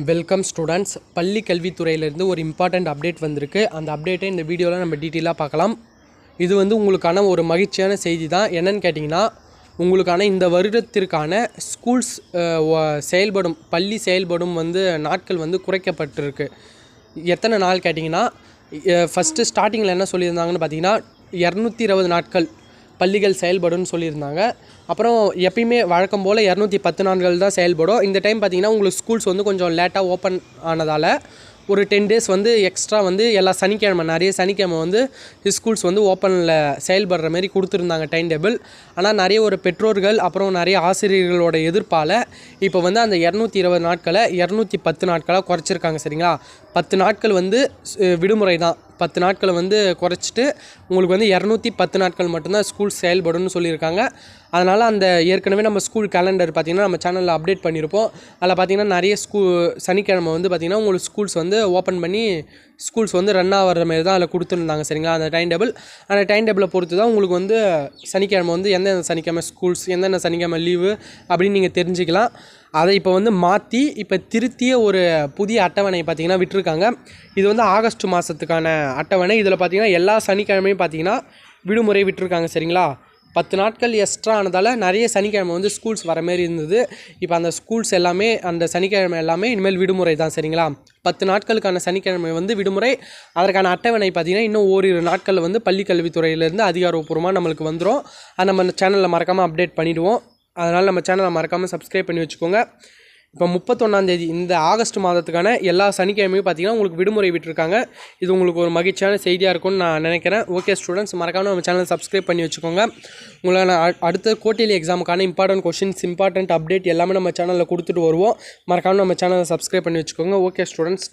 Welcome students. பள்ளி கல்வித்துறையிலேருந்து ஒரு important update வந்திருக்கு. அந்த அப்டேட்டை இந்த வீடியோவில் நம்ம டீட்டெயிலாக பார்க்கலாம். இது உங்களுக்கான ஒரு மகிழ்ச்சியான செய்தி தான். என்னன்னு கேட்டிங்கன்னா, உங்களுக்கான இந்த வருடத்திற்கான ஸ்கூல்ஸ் செயல்படும் பள்ளி செயல்படும் நாட்கள் குறைக்கப்பட்டிருக்கு. எத்தனை நாள் கேட்டிங்கன்னா, ஃபஸ்ட்டு ஸ்டார்டிங்கில் என்ன சொல்லியிருந்தாங்கன்னு பார்த்தீங்கன்னா 220 நாட்கள் பள்ளிகள் செயல்படும்னு சொல்லியிருந்தாங்க. அப்புறம் எப்பயுமே வழக்கம் போல் 210 நாட்கள் தான் செயல்படும். இந்த டைம் பார்த்திங்கன்னா உங்களுக்கு ஸ்கூல்ஸ் கொஞ்சம் லேட்டாக ஓப்பன் ஆனதால் ஒரு 10 டேஸ் எக்ஸ்ட்ரா எல்லா சனிக்கிழமை நிறைய சனிக்கிழமை ஸ்கூல்ஸ் ஓப்பனில் செயல்படுற மாதிரி கொடுத்துருந்தாங்க டைம் டேபிள். ஆனால் நிறைய ஒரு பெற்றோர்கள் அப்புறம் நிறைய ஆசிரியர்களோட எதிர்ப்பால் இப்போ அந்த 220 நாட்களை 210 நாட்களாக குறைச்சிருக்காங்க. சரிங்களா, 10 நாட்கள் விடுமுறை தான். 10 நாட்களை குறைச்சிட்டு உங்களுக்கு 210 நாட்கள் மட்டும்தான் ஸ்கூல் செயல்படும்னு சொல்லியிருக்காங்க. அதனால் அந்த ஏற்கனவே நம்ம ஸ்கூல் கேலண்டர் பார்த்திங்கன்னா நம்ம சேனலில் அப்டேட் பண்ணியிருப்போம். அதில் பார்த்திங்கன்னா நிறைய சனிக்கிழமை பார்த்திங்கன்னா உங்களுக்கு ஸ்கூல்ஸ் ஓப்பன் பண்ணி ஸ்கூல்ஸ் ரன் ஆகிற மாதிரி தான் அதில் கொடுத்துருந்தாங்க. சரிங்களா, அந்த டைம் டேபிள். அந்த டைம் டேபிளை பொறுத்து தான் உங்களுக்கு சனிக்கிழமை எந்தெந்த சனிக்கிழமை ஸ்கூல்ஸ் எந்தெந்த சனிக்கிழமை லீவு அப்படின்னு நீங்கள் தெரிஞ்சுக்கலாம். அதை இப்போ மாற்றி இப்போ திருத்திய ஒரு புதிய அட்டவணை பார்த்திங்கன்னா விட்டுருக்காங்க. இது ஆகஸ்ட் மாதத்துக்கான அட்டவணை. இதில் பார்த்திங்கன்னா எல்லா சனிக்கிழமையும் பார்த்திங்கன்னா விடுமுறை விட்டுருக்காங்க. சரிங்களா, 10 நாட்கள் எக்ஸ்ட்ரா ஆனதால் நிறைய சனிக்கிழமை ஸ்கூல்ஸ் வர மாரி இருந்தது. இப்போ அந்த ஸ்கூல்ஸ் எல்லாமே அந்த சனிக்கிழமை எல்லாமே இனிமேல் விடுமுறை தான். சரிங்களா, 10 நாட்களுக்கான சனிக்கிழமை விடுமுறை. அதற்கான அட்டவணை பார்த்திங்கன்னா இன்னும் ஓரிரு நாட்களில் பள்ளி கல்வித்துறையிலேருந்து அதிகாரப்பூர்வமாக நம்மளுக்கு வந்துடும். அது நம்ம சேனலில் மறக்காமல் அப்டேட் பண்ணிவிடுவோம். அதனால் நம்ம சேனலை மறக்காமல் சப்ஸ்கிரைப் பண்ணி வச்சுக்கோங்க. இப்போ 31ஆம் தேதி இந்த ஆகஸ்ட் மாதத்துக்கான எல்லா சனிக்கிழமையும் பார்த்திங்கன்னா உங்களுக்கு விடுமுறை விட்டுருக்காங்க. இது உங்களுக்கு ஒரு மகிழ்ச்சியான செய்தியாக இருக்கும்னு நான் நினைக்கிறேன். ஓகே ஸ்டூடெண்ட்ஸ், மறக்காமல் நம்ம சேனலை சப்ஸ்கிரைப் பண்ணி வச்சுக்கோங்க. உங்களான அடுத்த குவார்ட்டர்லி எக்ஸாமுக்கான இம்பார்ட்டன்ட் கொஷின்ஸ், இம்பார்ட்டன்ட் அப்டேட் எல்லாமே நம்ம சேனலில் கொடுத்துட்டு வருவோம். மறக்காமல் நம்ம சேனலை சப்ஸ்கிரைப் பண்ணி வச்சுக்கோங்க. Okay students.